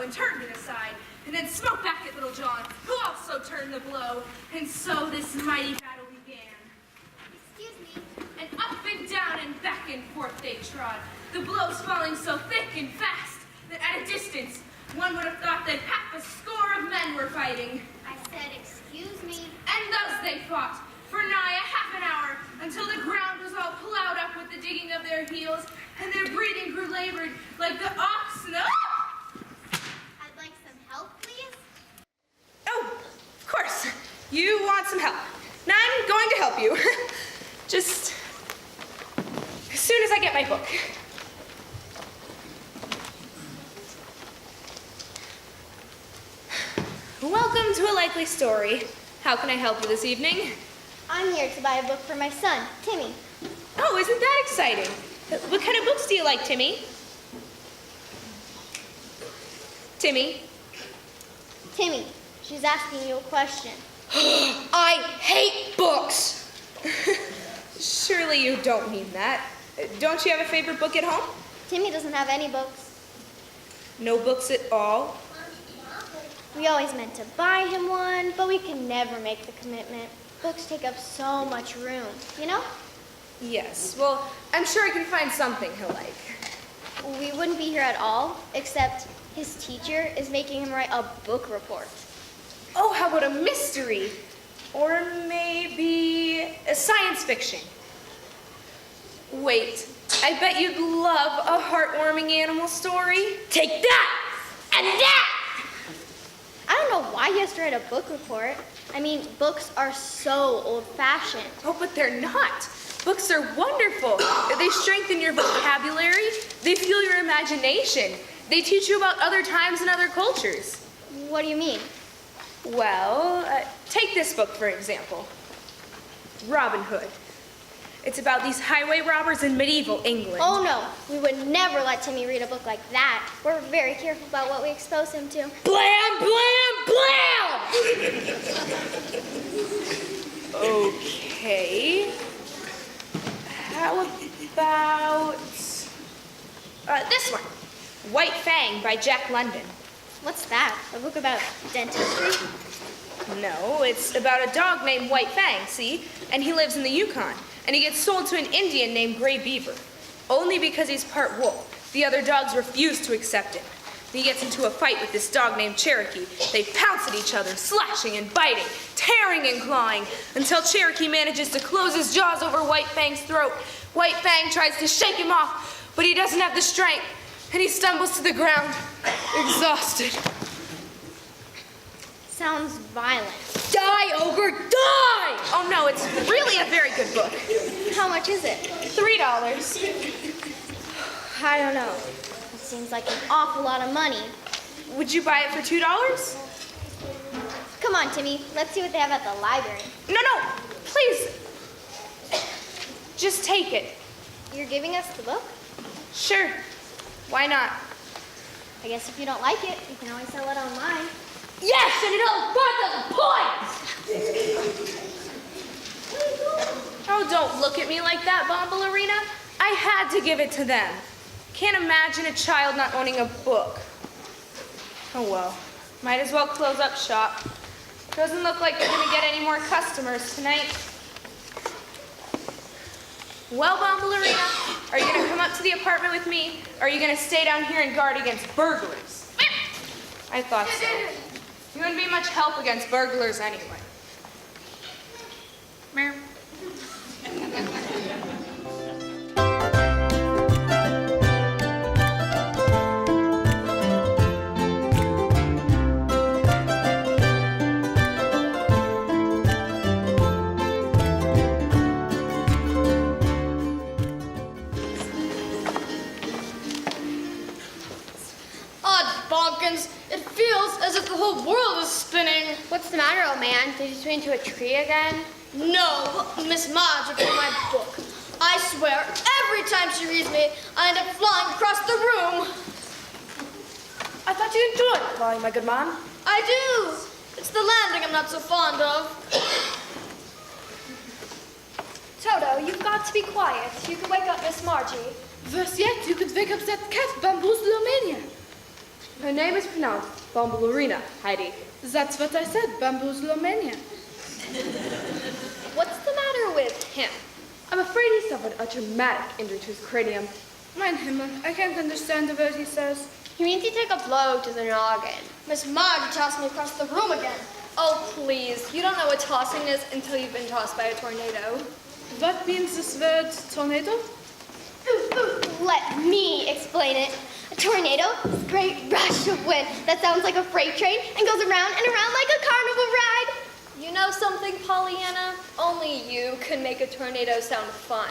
and turned it aside, and then smote back at Little John, who also turned the blow, and so this mighty battle began. Excuse me. And up and down and back and forth they trod, the blows falling so thick and fast that at a distance one would have thought that half a score of men were fighting. I said, excuse me. And thus they fought for nigh a half an hour, until the ground was all plowed up with the digging of their heels, and their breathing grew labored like the oxen. I'd like some help, please. Oh, of course. You want some help. Now I'm going to help you. Just as soon as I get my book. Welcome to A Likely Story. How can I help you this evening? I'm here to buy a book for my son, Timmy. Oh, isn't that exciting? What kind of books do you like, Timmy? Timmy? Timmy, she's asking you a question. I hate books. Surely you don't mean that. Don't you have a favorite book at home? Timmy doesn't have any books. No books at all? We always meant to buy him one, but we can never make the commitment. Books take up so much room, you know? Yes. Well, I'm sure I can find something he'll like. We wouldn't be here at all, except his teacher is making him write a book report. Oh, how about a mystery? Or maybe a science fiction? Wait, I bet you'd love a heartwarming animal story. Take that and that. I don't know why he has to write a book report. I mean, books are so old-fashioned. Oh, but they're not. Books are wonderful. They strengthen your vocabulary. They fuel your imagination. They teach you about other times and other cultures. What do you mean? Well, take this book, for example. Robin Hood. It's about these highway robbers in medieval England. Oh no, we would never let Timmy read a book like that. We're very careful about what we expose him to. Blam, blam, blam! Okay. How about this one? White Fang by Jack London. What's that? A book about dentistry? No, it's about a dog named White Fang, see? And he lives in the Yukon. And he gets sold to an Indian named Gray Beaver. Only because he's part wolf. The other dogs refuse to accept him. He gets into a fight with this dog named Cherokee. They pounce at each other, slashing and biting, tearing and clawing, until Cherokee manages to close his jaws over White Fang's throat. White Fang tries to shake him off, but he doesn't have the strength, and he stumbles to the ground, exhausted. Sounds violent. Die, ogre, die! Oh no, it's really a very good book. How much is it? $3. I don't know. It seems like an awful lot of money. Would you buy it for $2? Come on, Timmy. Let's see what they have at the library. No, please. Just take it. You're giving us the book? Sure. Why not? I guess if you don't like it, you can always sell it online. Yes, and it'll 4,000 points! Oh, don't look at me like that, Bombalurina. I had to give it to them. Can't imagine a child not owning a book. Oh well, might as well close up shop. Doesn't look like they're gonna get any more customers tonight. Well, Bombalurina, are you gonna come up to the apartment with me, or are you gonna stay down here and guard against burglars? I thought so. You wouldn't be much help against burglars anyway. Meow. It feels as if the whole world is spinning. What's the matter, old man? Did you swing into a tree again? No, Miss Marge read my book. I swear, every time she reads me, I end up flying across the room. I thought you enjoyed flying, my good man. I do. It's the landing I'm not so fond of. Toto, you've got to be quiet. You could wake up Miss Margie. Worse yet, you could wake up that cat, Bamboozle Romania. Her name is pronounced Bambalurina, Heidi. That's what I said, Bamboozlomania. What's the matter with him? I'm afraid he suffered a traumatic injury to his cranium. Mein Himmel, I can't understand a word he says. He means he took a blow to the noggin. Miss Marge tossed me across the room again. Oh, please. You don't know what tossing is until you've been tossed by a tornado. What means this word, tornado? Let me explain it. A tornado is a great rush of wind that sounds like a freight train and goes around and around like a carnival ride. You know something, Pollyanna? Only you can make a tornado sound fun.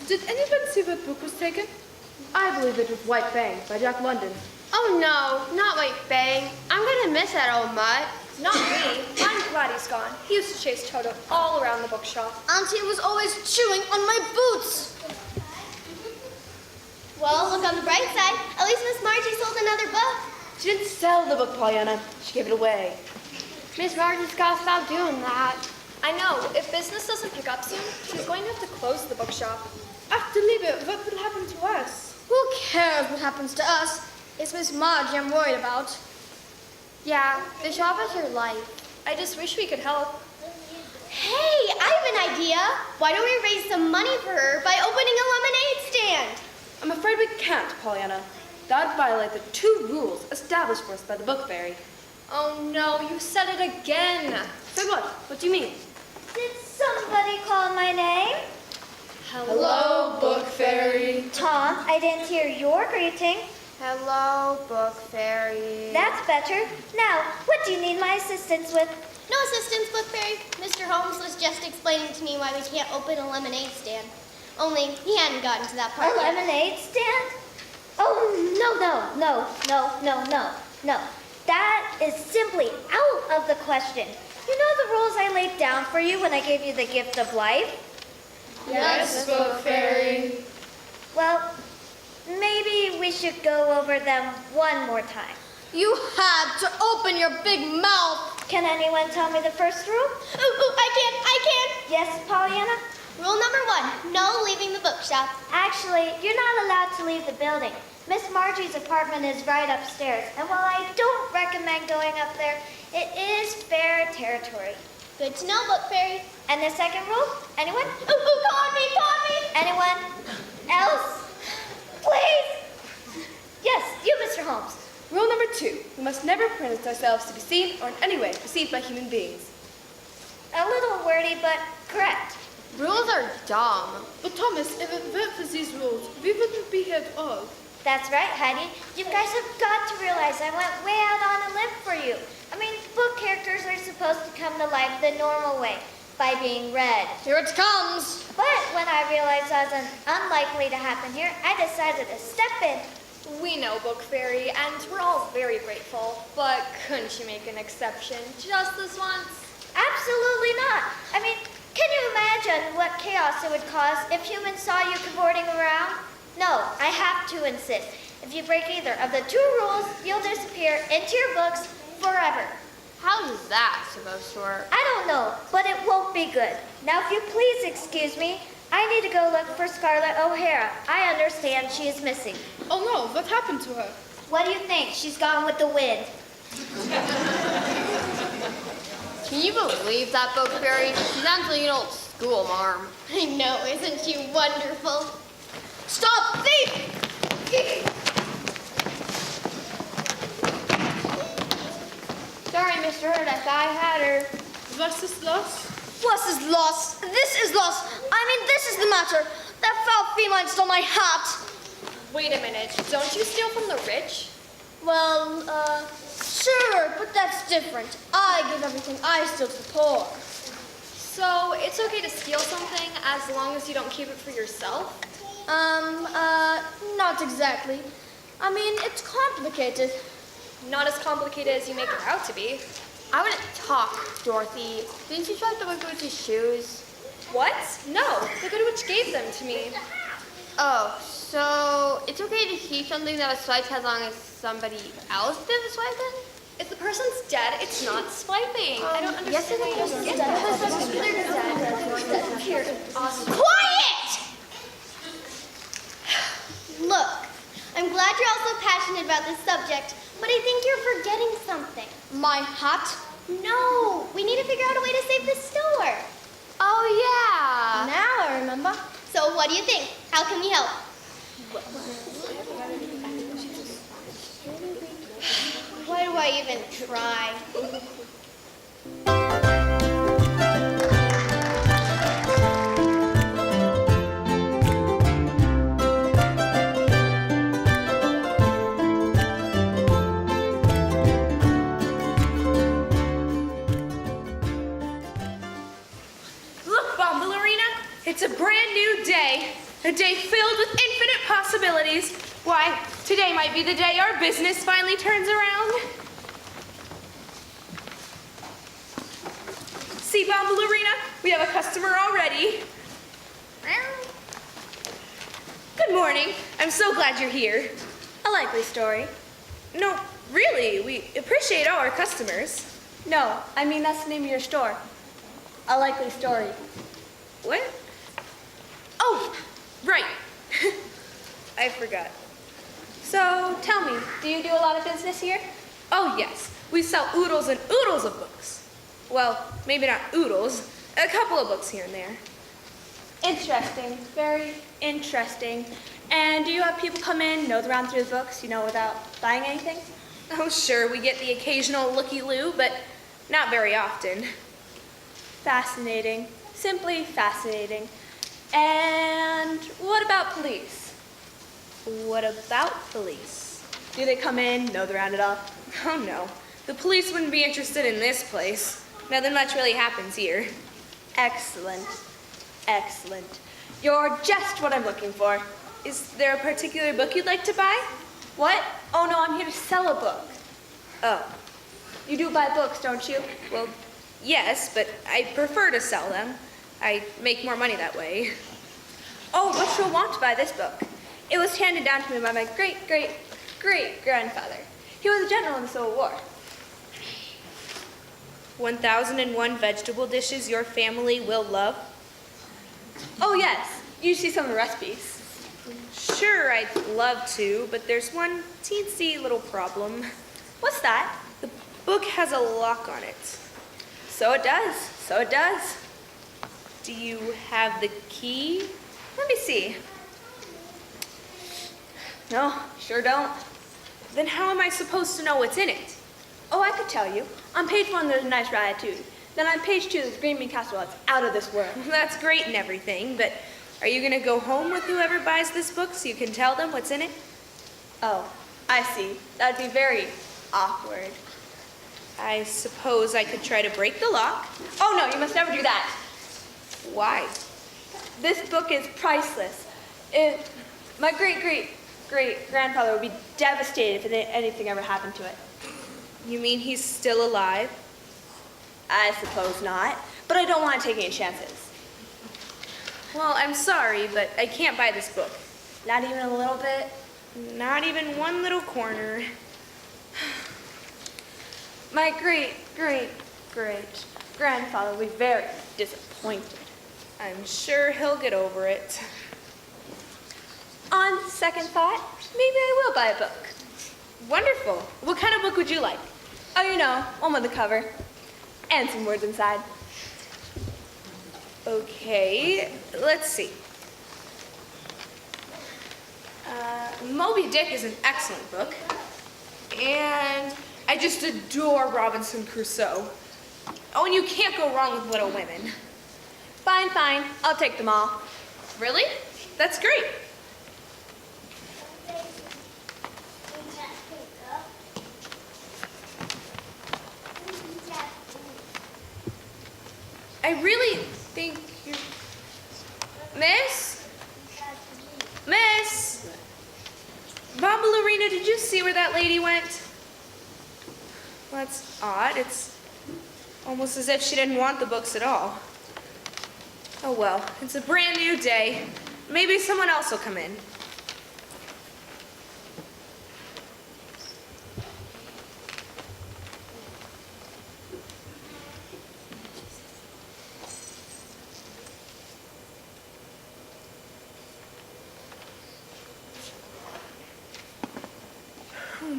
Did anyone see what book was taken? I believe it was White Fang by Jack London. Oh no, not White Fang. I'm gonna miss that old mutt. Not me. I'm glad he's gone. He used to chase Toto all around the bookshop. Auntie was always chewing on my boots. Well, look on the bright side. At least Miss Margie sold another book. She didn't sell the book, Pollyanna. She gave it away. Miss Marge's gotta stop doing that. I know. If business doesn't pick up soon, she's going to have to close the bookshop. After Liebe, what will happen to us? Who cares what happens to us? It's Miss Margie I'm worried about. Yeah, the shop is her life. I just wish we could help. Hey, I have an idea. Why don't we raise some money for her by opening a lemonade stand? I'm afraid we can't, Pollyanna. That would violate the 2 rules established for us by the book fairy. Oh no, you said it again. Say what? What do you mean? Did somebody call my name? Hello, book fairy. Tom, I didn't hear your greeting. Hello, book fairy. That's better. Now, what do you need my assistance with? No assistance, book fairy. Mr. Holmes was just explaining to me why we can't open a lemonade stand. Only he hadn't gotten to that A part yet. lemonade stand? Oh, no. That is simply out of the question. You know the rules I laid down for you when I gave you the gift of life? Yes, book fairy. Well, maybe we should go over them one more time. You had to open your big mouth. Can anyone tell me the first rule? I can. Yes, Pollyanna? Rule number 1, no leaving the bookshop. Actually, you're not allowed to leave the building. Miss Margie's apartment is right upstairs, and while I don't recommend going up there, it is fair territory. Good to know, book fairy. And the second rule? Anyone? Come on me. Anyone else? Please? Yes, you, Mr. Holmes. Rule number 2. We must never permit ourselves to be seen or in any way perceived by human beings. A little wordy, but correct. Rules are dumb. But Thomas, if it weren't for these rules, we wouldn't be here at all. That's right, Heidi. You guys have got to realize I went way out on a limb for you. I mean, book characters are supposed to come to life the normal way, by being read. Here it comes. But when I realized that was unlikely to happen here, I decided to step in. We know, Book Fairy, and we're all very grateful. But couldn't you make an exception just this once? Absolutely not. I mean, can you imagine what chaos it would cause if humans saw you cavorting around? No, I have to insist. If you break either of the 2 rules, you'll disappear into your books forever. How's that supposed to work? I don't know, but it won't be good. Now, if you please excuse me, I need to go look for Scarlett O'Hara. I understand she is missing. Oh no, what happened to her? What do you think? She's gone with the wind. Can you believe that, book fairy? She's actually an old school marm. I know, isn't she wonderful? Stop thief! Sorry, Mr. Hurd, I thought I had her. Was is lost? What is lost? This is lost. I mean, this is the matter. That foul feline stole my hat. Wait a minute. Don't you steal from the rich? Well, sure, but that's different. I give everything I steal to the poor. So it's okay to steal something as long as you don't keep it for yourself? Not exactly. I mean, it's complicated. Not as complicated as you make it out to be. I wouldn't talk, Dorothy. Didn't you try the Witch's shoes? What? No. The Good Witch gave them to me. Oh, so it's okay to keep something that was swiped as long as somebody else did the swiping? If the person's dead, it's not swiping. I don't understand. Yes, it why is. you don't get that. Quiet! Look, I'm glad you're all so passionate about this subject, but I think you're forgetting something. My hat? No, we need to figure out a way to save the store. Oh, yeah. Now I remember. So what do you think? How can we help? Why do I even try? Look, Ballerina, it's a brand new day. A day filled with infinite possibilities. Why, today might be the day our business finally turns around. See, Ballerina, we have a customer already. Good morning. I'm so glad you're here. A likely story. No, really, we appreciate all our customers. No, I mean that's the name of your store. A likely story. What? Oh, right. I forgot. So tell me, do you do a lot of business here? Oh, yes. We sell oodles and oodles of books. Well, maybe not oodles. A couple of books here and there. Interesting, very interesting. And do you have people come in, nose around through the books, without buying anything? Oh, sure, we get the occasional looky-loo, but not very often. Fascinating, simply fascinating. And what about police? What about police? Do they come in, nose around at all? Oh, no. The police wouldn't be interested in this place. Nothing much really happens here. Excellent, excellent. You're just what I'm looking for. Is there a particular book you'd like to buy? What? Oh no, I'm here to sell a book. Oh, You do buy books, don't you? well, yes, but I prefer to sell them. I make more money that way. Oh, but you'll want to buy this book. It was handed down to me by my great-great-great-grandfather. He was a general in the Civil War. 1001 vegetable dishes your family will love? Oh yes, you see some of the recipes. Sure, I'd love to, but there's one teensy little problem. What's that? The book has a lock on it. So it does, so it does. Do you have the key? Let me see. No, sure don't. Then how am I supposed to know what's in it? Oh, I could tell you. On page 1, there's a nice ratatouille. Then on page 2, there's green bean casserole. It's out of this world. That's great and everything, but are you going to go home with whoever buys this book so you can tell them what's in it? Oh, I see. That'd be very awkward. I suppose I could try to break the lock. Oh no, you must never do that. Why? This book is priceless. My great-great-great-grandfather would be devastated if anything ever happened to it. You mean he's still alive? I suppose not, but I don't want to take any chances. Well, I'm sorry, but I can't buy this book. Not even a little bit? Not even one little corner. My great-great-great-grandfather would be very disappointed. I'm sure he'll get over it. On second thought, maybe I will buy a book. Wonderful. What kind of book would you like? Oh, one with a cover. And some words inside. Okay, let's see. Moby Dick is an excellent book. And I just adore Robinson Crusoe. Oh, and you can't go wrong with Little Women. Fine, fine. I'll take them all. Really? That's great. I really think you're... Miss? Miss? Bombalurina, did you see where that lady went? Well, that's odd. It's almost as if she didn't want the books at all. Oh well, it's a brand new day. Maybe someone else will come in.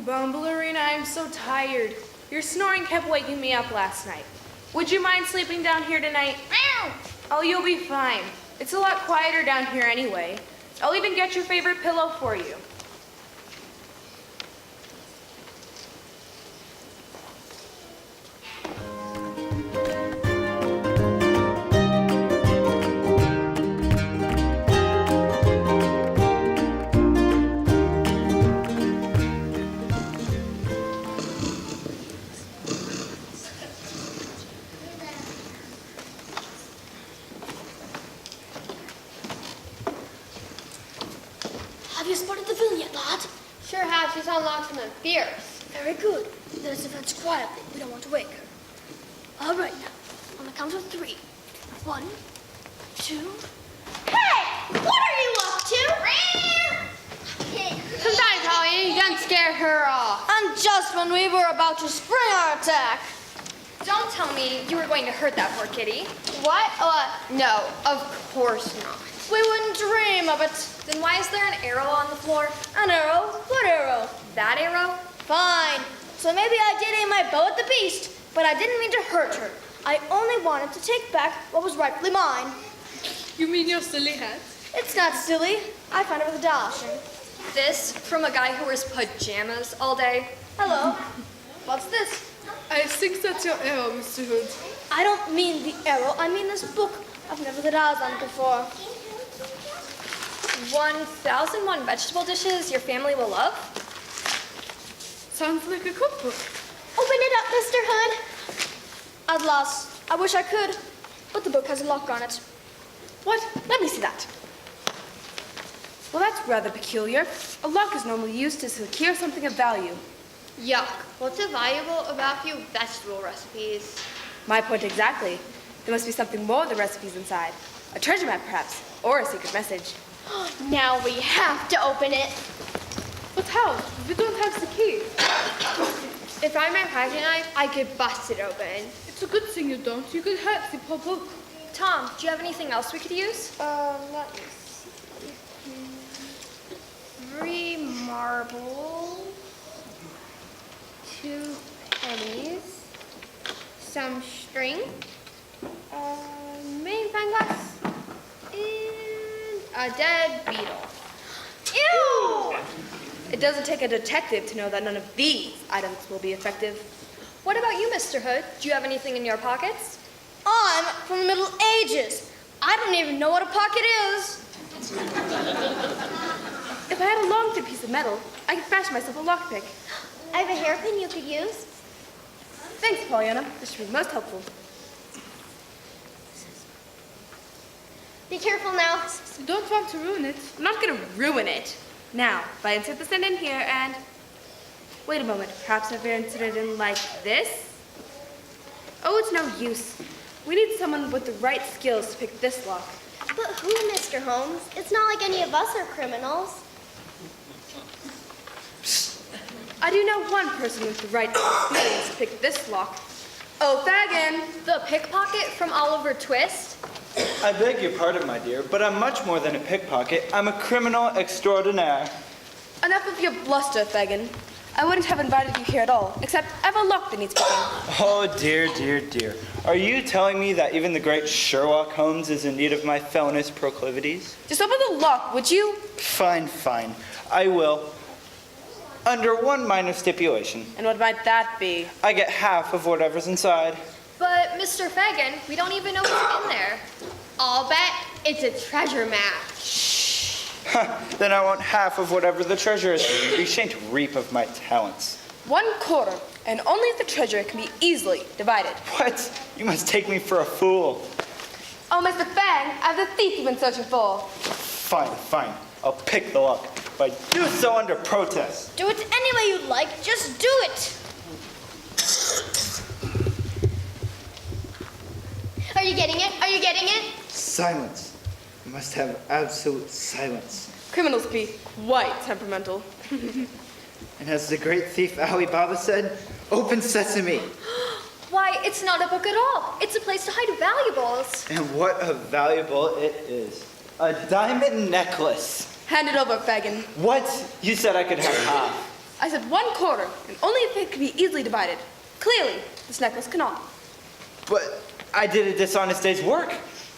Ballerina, I'm so tired. Your snoring kept waking me up last night. Would you mind sleeping down here tonight? Oh, you'll be fine. It's a lot quieter down here anyway. I'll even get your favorite pillow for you. Have you spotted the villain yet, lad? Sure have. She's unlocked and fierce. Very good. Let us advance quietly. We don't want to wake her. All right, now. On the count of 3. 1, 2. Hey! What are you up to? Sometimes, Holly, you don't scare her off. And just when we were about to spring our attack. Don't tell me you were going to hurt that poor kitty. What? No, of course not. We wouldn't dream of it. Then why is there an arrow on the floor? An arrow? What arrow? That arrow? Fine. So maybe I did aim my bow at the beast, but I didn't mean to hurt her. I only wanted to take back what was rightfully mine. You mean your silly hat? It's not silly. I found it with a dashing. This from a guy who wears pajamas all day? Hello. What's this? I think that's your arrow, Mr. Hood. I don't mean the arrow. I mean this book. I've never laid eyes on it before. 1001 vegetable dishes your family will love? Sounds like a cookbook. Open it up, Mr. Hood. At last. I wish I could, but the book has a lock on it. What? Let me see that. Well, that's rather peculiar. A lock is normally used to secure something of value. Yuck. What's so valuable about a few vegetable recipes? My point exactly. There must be something more than recipes inside. A treasure map, perhaps, or a secret message. Now we have to open it. But how? We don't have the key. If I had my pocket knife, I could bust it open. It's a good thing you don't. You could hurt the poor book. Tom, do you have anything else we could use? Let me see. 3 marbles, 2 pennies, some string, magnifying glass, and a dead beetle. Ew! It doesn't take a detective to know that none of these items will be effective. What about you, Mr. Hood? Do you have anything in your pockets? I'm from the Middle Ages. I don't even know what a pocket is. If I had a long thin piece of metal, I could fashion myself a lockpick. I have a hairpin you could use. Thanks, Pollyanna. This should be most helpful. Be careful now. You don't want to ruin it. I'm not going to ruin it. Now, if I insert this end in here and... Wait a moment. Perhaps if I insert it in like this? Oh, it's no use. We need someone with the right skills to pick this lock. But who, Mr. Holmes? It's not like any of us are criminals. I do know one person with the right experience to pick this lock. Oh, Fagin! The pickpocket from Oliver Twist? I beg your pardon, my dear, but I'm much more than a pickpocket. I'm a criminal extraordinaire. Enough of your bluster, Fagin. I wouldn't have invited you here at all, except I have a lock that needs picking. Oh, dear, dear, dear. Are you telling me that even the great Sherlock Holmes is in need of my felonious proclivities? Just open the lock, would you? Fine, fine. I will. Under one minor stipulation. And what might that be? I get half of whatever's inside. But, Mr. Fagin, we don't even know what's in there. I'll bet it's a treasure map. Then I want half of whatever the treasure is. You shan't reap of my talents. 1/4, and only if the treasure can be easily divided. What? You must take me for a fool. Oh, Mr. Fang, I have the thief you've been searching for. Fine, fine. I'll pick the lock, but I do so under protest. Do it any way you like. Just do it. Are you getting it? Are you getting it? Silence. You must have absolute silence. Criminals be quite temperamental. And as the great thief Ali Baba said, open sesame. Why, it's not a book at all. It's a place to hide valuables. And what a valuable it is. A diamond necklace. Hand it over, Fagin. What? You said I could have half. I said 1/4, and only if it could be easily divided. Clearly, this necklace cannot. But I did a dishonest day's work.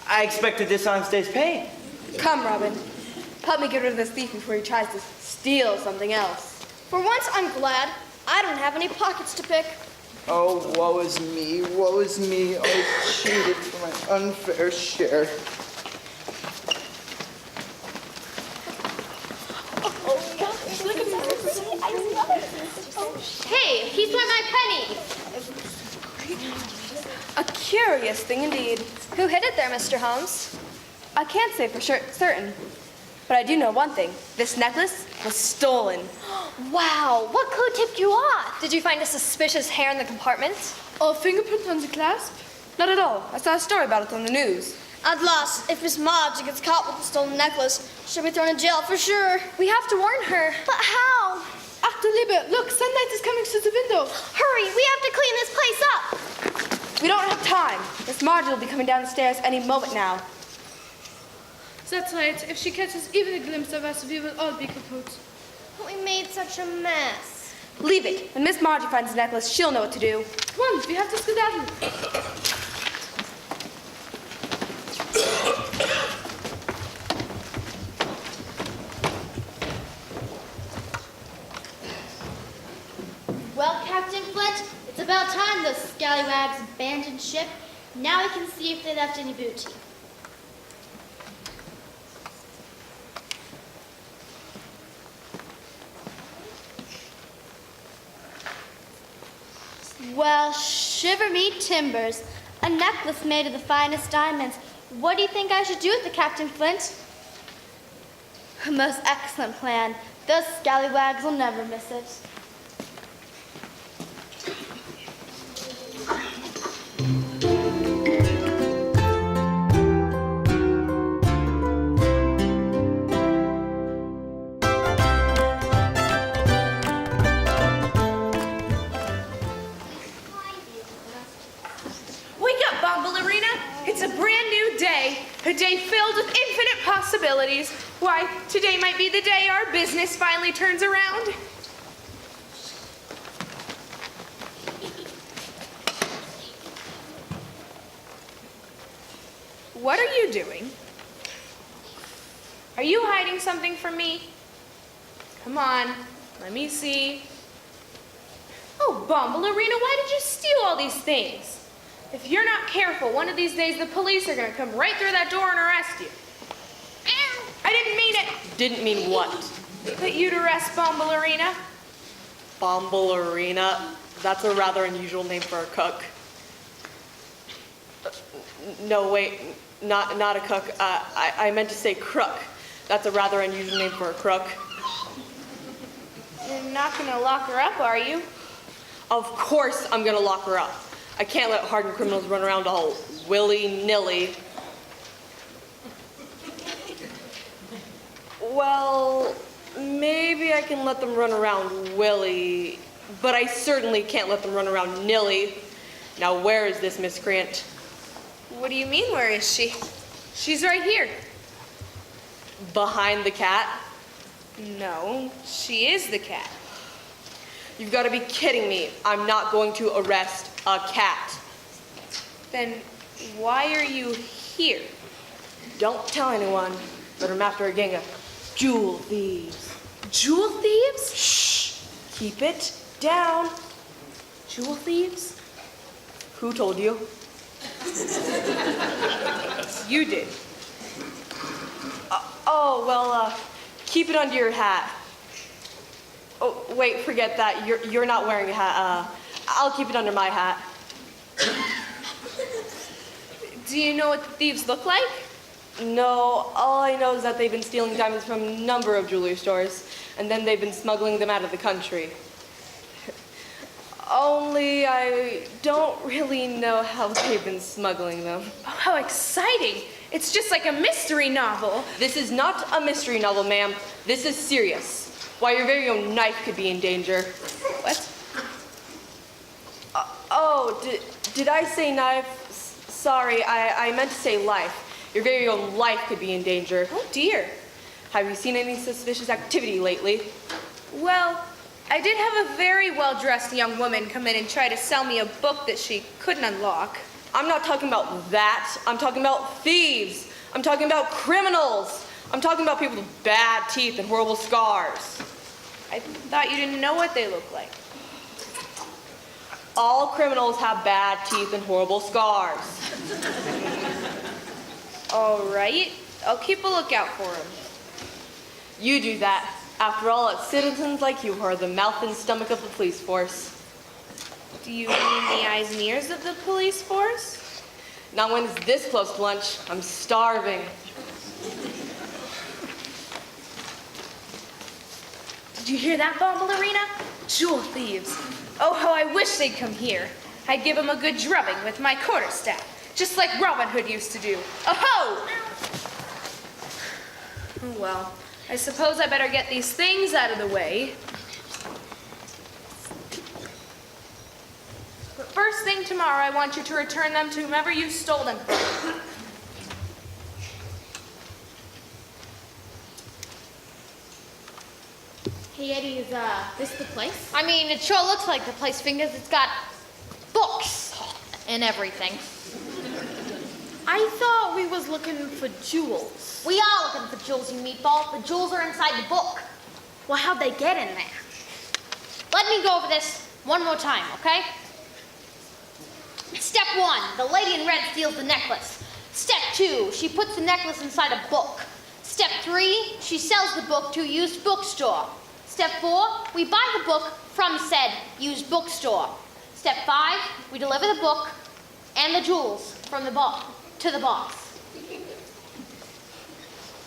I expect a dishonest day's pay. Come, Robin. Help me get rid of this thief before he tries to steal something else. For once, I'm glad I don't have any pockets to pick. Oh, woe is me, woe is me. I cheated for my unfair share. Hey, he spent my penny. A curious thing indeed. Who hid it there, Mr. Holmes? I can't say for certain, but I do know one thing. This necklace was stolen. Wow, what clue tipped you off? Did you find a suspicious hair in the compartment? Or fingerprint on the clasp? Not at all. I saw a story about it on the news. At last, if Miss Marge gets caught with the stolen necklace, she'll be thrown in jail for sure. We have to warn her. But how? After Liebe, look, sunlight is coming through the window. Hurry, we have to clean this place up. We don't have time. Miss Margie will be coming down the stairs any moment now. That's right. If she catches even a glimpse of us, we will all be kaput. We made such a mess. Leave it. When Miss Margie finds the necklace, she'll know what to do. Come on, we have to skedaddle. Well, Captain Flint, it's about time those scallywags abandoned ship. Now we can see if they left any booty. Well, shiver me timbers. A necklace made of the finest diamonds. What do you think I should do with it, Captain Flint? A most excellent plan. Those scallywags will never miss it. A day filled with infinite possibilities. Why, today might be the day our business finally turns around. What are you doing? Are you hiding something from me? Come on, let me see. Oh, Bombalurina, why did you steal all these things? If you're not careful, one of these days the police are going to come right through that door and arrest you. I didn't mean it. Didn't mean what? That you'd arrest Bombalurina. Bombalurina? That's a rather unusual name for a cook. No, wait, not a cook. I meant to say crook. That's a rather unusual name for a crook. You're not going to lock her up, are you? Of course I'm going to lock her up. I can't let hardened criminals run around all willy-nilly. Well, maybe I can let them run around willy, but I certainly can't let them run around nilly. Now, where is this miscreant? What do you mean, where is she? She's right here. Behind the cat? No, she is the cat. You've got to be kidding me. I'm not going to arrest a cat. Then why are you here? Don't tell anyone, but I'm after a gang of jewel thieves. Jewel thieves? Shh! Keep it down. Jewel thieves? Who told you? You did. Keep it under your hat. Oh, wait, forget that. You're not wearing a hat. I'll keep it under my hat. Do you know what the thieves look like? No, all I know is that they've been stealing diamonds from a number of jewelry stores, and then they've been smuggling them out of the country. Only I don't really know how they've been smuggling them. Oh, how exciting. It's just like a mystery novel. This is not a mystery novel, ma'am. This is serious. Why, your very own knife could be in danger. What? Did I say knife? Sorry, I meant to say life. Your very own life could be in danger. Oh, dear. Have you seen any suspicious activity lately? Well, I did have a very well-dressed young woman come in and try to sell me a book that she couldn't unlock. I'm not talking about that. I'm talking about thieves. I'm talking about criminals. I'm talking about people with bad teeth and horrible scars. I thought you didn't know what they look like. All criminals have bad teeth and horrible scars. All right, I'll keep a lookout for them. You do that. After all, it's citizens like you who are the mouth and stomach of the police force. Do you mean the eyes and ears of the police force? Not when it's this close to lunch. I'm starving. Did you hear that, Ballerina? Jewel thieves. Oh, how I wish they'd come here. I'd give them a good drubbing with my quarterstaff, just like Robin Hood used to do. Oh-ho! Oh, well, I suppose I better get these things out of the way. But first thing tomorrow, I want you to return them to whomever you stole them from. Hey, Eddie, is this the place? I mean, it sure looks like the place, Fingers. It's got books and everything. I thought we was looking for jewels. We are looking for jewels, you meatball. The jewels are inside the book. Well, how'd they get in there? Let me go over this one more time, okay? Step 1, the lady in red steals the necklace. Step 2, she puts the necklace inside a book. Step 3, she sells the book to a used bookstore. Step 4, we buy the book from said used bookstore. Step 5, we deliver the book and the jewels from the box to the boss.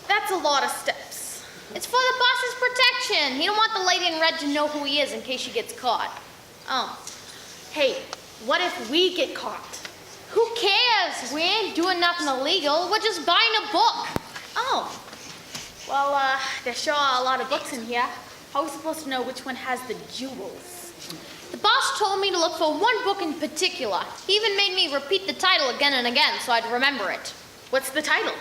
That's a lot of steps. It's for the boss's protection. He don't want the lady in red to know who he is in case she gets caught. Oh. Hey, what if we get caught? Who cares? We ain't doing nothing illegal. We're just buying a book. Oh. Well, there's sure are a lot of books in here. How are we supposed to know which one has the jewels? The boss told me to look for one book in particular. He even made me repeat the title again and again so I'd remember it. What's the title?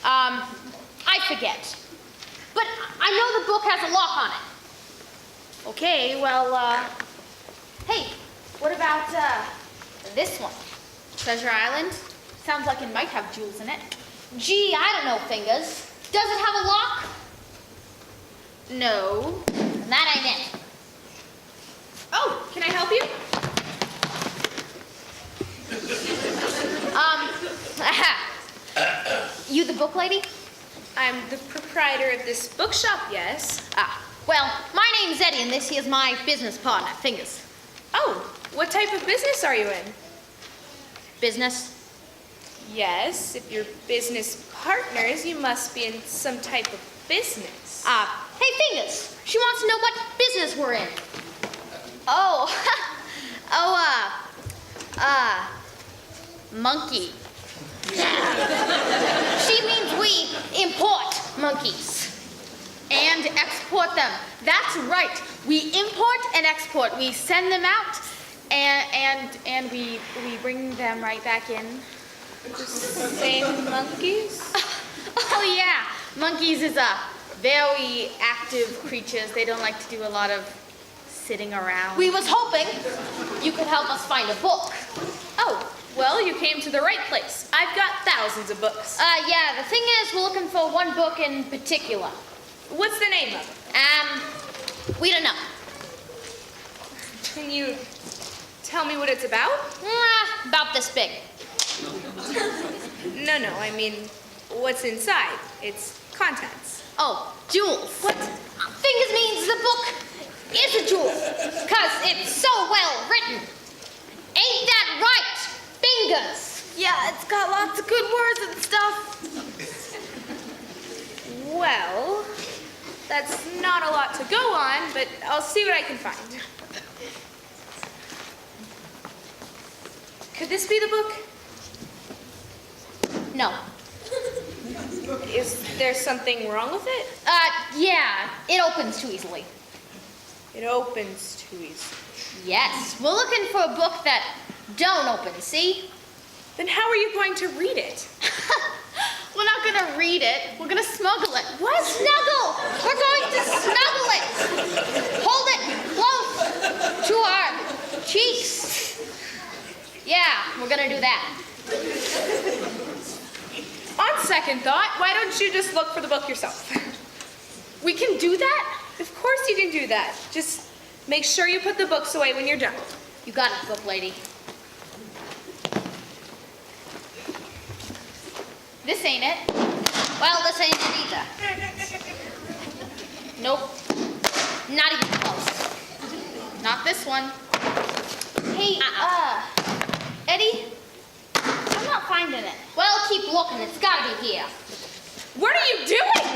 I forget. But I know the book has a lock on it. Okay, well, hey, what about, this one? Treasure Island? Sounds like it might have jewels in it. Gee, I don't know, Fingers. Does it have a lock? No. And that ain't it. Oh, can I help you? You the book lady? I'm the proprietor of this bookshop, yes. Well, my name's Eddie, and this here's my business partner, Fingers. Oh, what type of business are you in? Business? Yes, if you're business partners, you must be in some type of business. Hey, Fingers, she wants to know what business we're in. Monkey. She means we import monkeys. And export them. That's right. We import and export. We send them out and we bring them right back in. Same monkeys? Oh yeah. Monkeys is very active creatures. They don't like to do a lot of sitting around. We was hoping you could help us find a book. Oh, well, you came to the right place. I've got thousands of books. Yeah, the thing is, we're looking for one book in particular. What's the name of it? We don't know. Can you tell me what it's about? About this big. No, I mean, what's inside? Its contents. Oh, jewels. What? Fingers means the book is a jewel, because it's so well written. Ain't that right, Fingers? Yeah, it's got lots of good words and stuff. Well, that's not a lot to go on, but I'll see what I can find. Could this be the book? No. Is there something wrong with it? Yeah, it opens too easily. It opens too easily. Yes, we're looking for a book that don't open, see? Then how are you going to read it? We're not gonna read it. We're gonna smuggle it. What? Snuggle! We're going to snuggle it. Hold it close to our cheeks. Yeah, we're gonna do that. On second thought, why don't you just look for the book yourself? We can do that? Of course you can do that. Just make sure you put the books away when you're done. You got it, book lady. This ain't it. Well, this ain't it either. Nope. Not even close. Not this one. Hey, Eddie, I'm not finding it. Well, keep looking. It's gotta be here. What are you doing?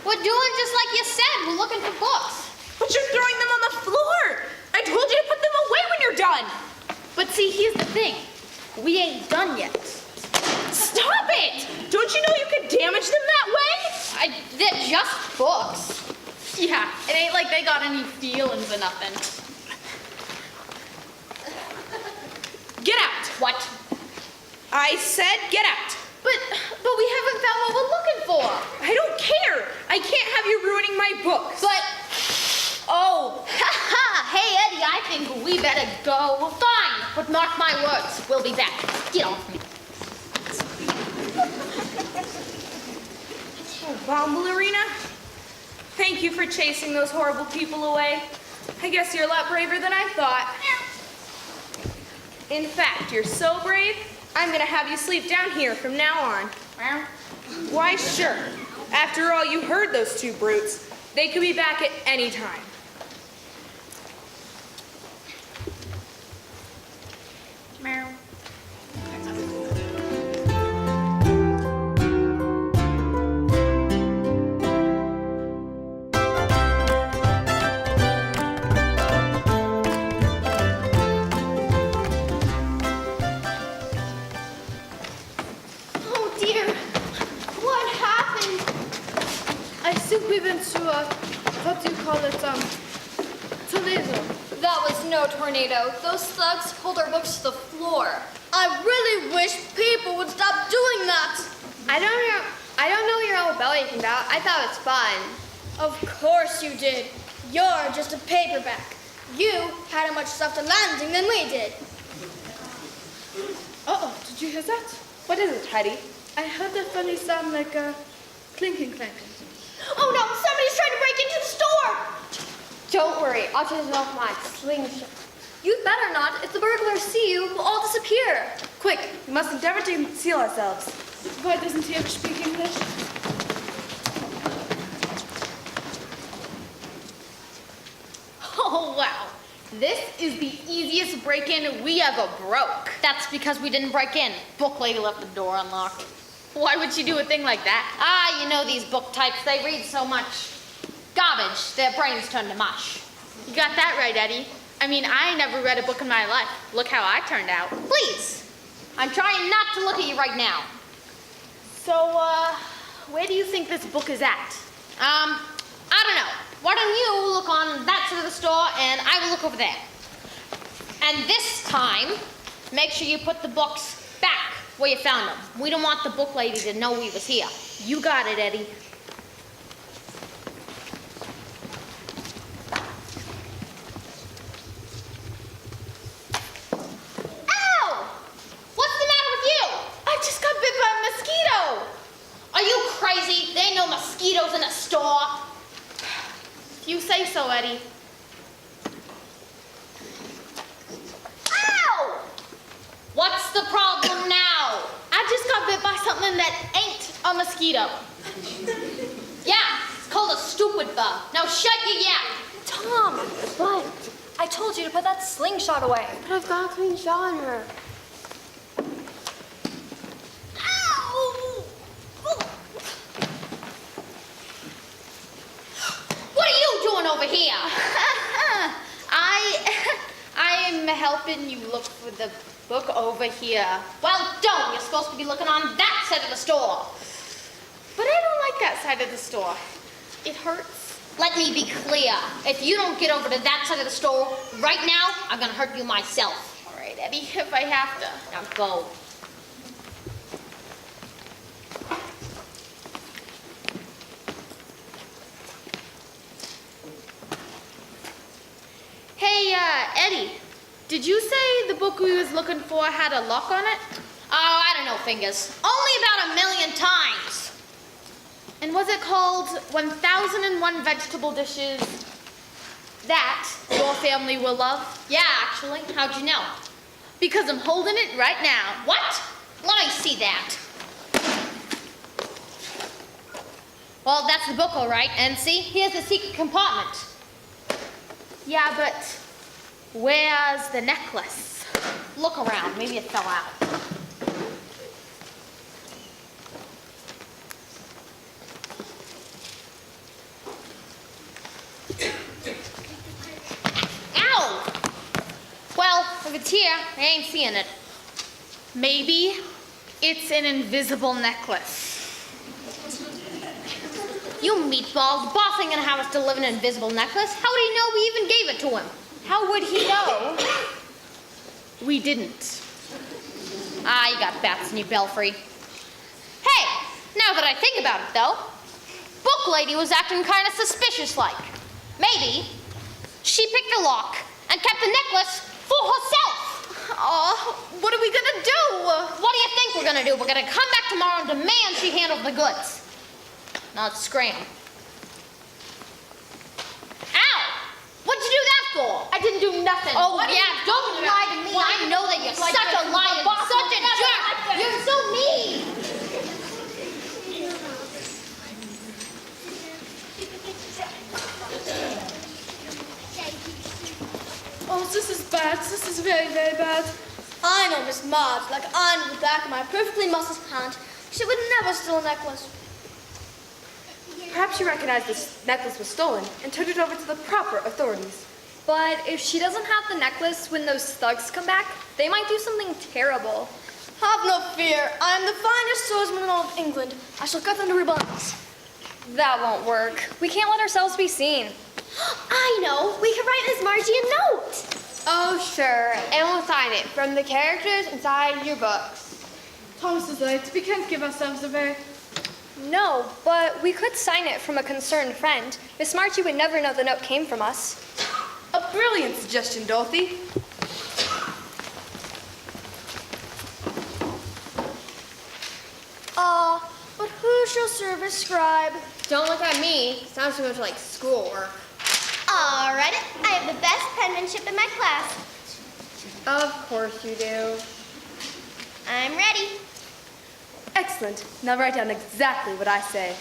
We're doing just like you said. We're looking for books. But you're throwing them on the floor. I told you to put them away when you're done. But see, here's the thing. We ain't done yet. Stop it! Don't you know you could damage them that way? They're just books. Yeah, it ain't like they got any feelings or nothing. Get out. What? I said get out. But we haven't found what we're looking for. I don't care. I can't have you ruining my books. Oh, hey Eddie, I think we better go. Fine, but mark my words, we'll be back. Get off me. Well, Ballerina, thank you for chasing those horrible people away. I guess you're a lot braver than I thought. In fact, you're so brave, I'm gonna have you sleep down here from now on. Why, sure. After all, you heard those two brutes. They could be back at any time. Meow. Oh dear, what happened? I think we went to what do you call it, tornado. That was no tornado. Those thugs pulled our books to the floor. I really wish people would stop doing that. I don't know what you're all bellyaching about. I thought it was fun. Of course you did. You're just a paperback. You had a much softer landing than we did. Uh-oh, did you hear that? What is it, Heidi? I heard a funny sound like a clinking clanking. Oh no, somebody's trying to break into the store! Don't worry, I'll just off my slingshot. You'd better not. If the burglars see you, we'll all disappear. Quick, we must endeavor to conceal ourselves. Why doesn't he ever speak English? Oh, wow. This is the easiest break-in we ever broke. That's because we didn't break in. Book lady left the door unlocked. Why would she do a thing like that? Ah, you know these book types, they read so much garbage, their brains turn to mush. You got that right, Eddie. I mean, I never read a book in my life. Look how I turned out. Please, I'm trying not to look at you right now. So, where do you think this book is at? I don't know. Why don't you look on that side of the store and I will look over there. And this time, make sure you put the books back where you found them. We don't want the book lady to know we was here. You got it, Eddie. Ow! What's the matter with you? I just got bit by a mosquito. Are you crazy? There ain't no mosquitoes in a store. If you say so, Eddie. Ow! What's the problem now? I just got bit by something that ain't a mosquito. Yeah, it's called a stupid bug. Now shut your yap. Tom, what? I told you to put that slingshot away. But I've got a clean shot on her. Ow! What are you doing over here? I'm helping you look for the book over here. Well, don't. You're supposed to be looking on that side of the store. But I don't like that side of the store. It hurts. Let me be clear. If you don't get over to that side of the store right now, I'm gonna hurt you myself. All right, Eddie, if I have to. Now go. Eddie, did you say the book we was looking for had a lock on it? Oh, I don't know, Fingers. Only about 1,000,000 times. And was it called 1001 Vegetable Dishes That Your Family Will Love? Yeah, actually. How'd you know? Because I'm holding it right now. What? Let me see that. Well, that's the book, all right. And see, here's the secret compartment. Yeah, but where's the necklace? Look around. Maybe it fell out. Ow! Well, if it's here, I ain't seeing it. Maybe it's an invisible necklace. You meatballs, the boss ain't gonna have us deliver an invisible necklace. How would he know we even gave it to him? How would he know we didn't? Ah, you got bats in your belfry. Hey, now that I think about it, though, book lady was acting kind of suspicious-like. Maybe she picked a lock and kept the necklace for herself. Oh, what are we gonna do? What do you think we're gonna do? We're gonna come back tomorrow and demand she handle the goods. Not scram. Ow! What'd you do that for? I didn't do nothing. Oh, yeah, don't lie to me. I know that you're such a liar, such a jerk. You're so mean. Oh, this is bad. This is very, very bad. I know Miss Marge like I know the back of my perfectly muscled hand. She would never steal a necklace. Perhaps she recognized this necklace was stolen and turned it over to the proper authorities. But if she doesn't have the necklace when those thugs come back, they might do something terrible. Have no fear. I am the finest swordsman in all of England. I shall cut them to ribbons. That won't work. We can't let ourselves be seen. I know. We could write Miss Margie a note. Oh, sure. And we'll sign it from the characters inside your books. Thomas is right. We can't give ourselves away. No, but we could sign it from a concerned friend. Miss Margie would never know the note came from us. A brilliant suggestion, Dorothy. But who shall serve as scribe? Don't look at me. Sounds too much like schoolwork. All right. I have the best penmanship in my class. Of course you do. I'm ready. Excellent. Now write down exactly what I say.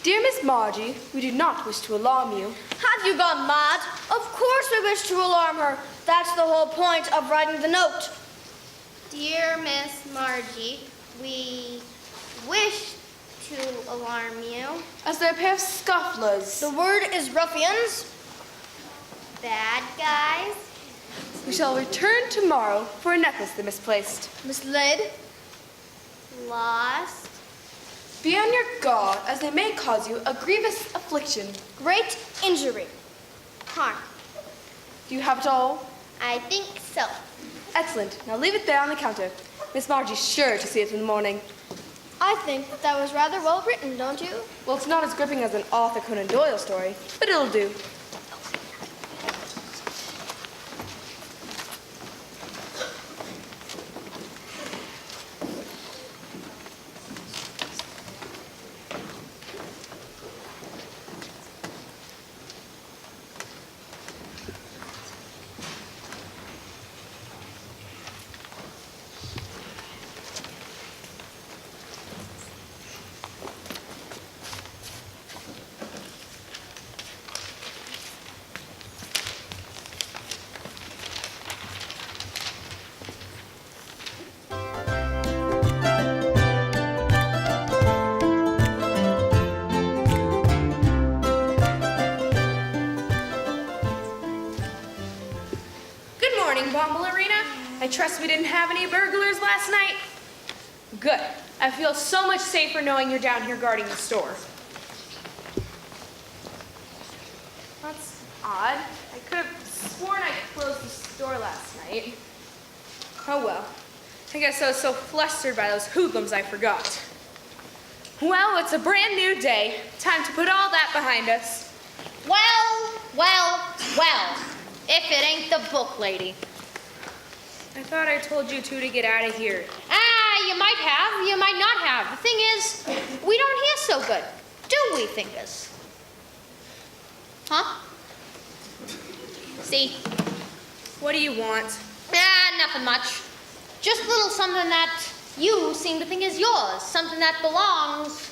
Dear Miss Margie, we do not wish to alarm you. Have you gone mad? Of course we wish to alarm her. That's the whole point of writing the note. Dear Miss Margie, we wish to alarm you. As they're a pair of scufflers. The word is ruffians. Bad guys. We shall return tomorrow for a necklace they misplaced. Misled. Lost. Be on your guard, as they may cause you a grievous affliction. Great injury. Harm. Do you have it all? I think so. Excellent. Now leave it there on the counter. Miss Margie's sure to see it in the morning. I think that was rather well written, don't you? Well, it's not as gripping as an Arthur Conan Doyle story, but it'll do. I trust we didn't have any burglars last night? Good. I feel so much safer knowing you're down here guarding the store. That's odd. I could have sworn I closed the store last night. Oh well. I guess I was so flustered by those hoodlums I forgot. Well, it's a brand new day. Time to put all that behind us. Well, well, well. if it ain't the book lady. I thought I told you two to get out of here. You might have, you might not have. The thing is, we don't hear so good, do we, Fingers? Huh? See? What do you want? Nothing much. Just a little something that you seem to think is yours, something that belongs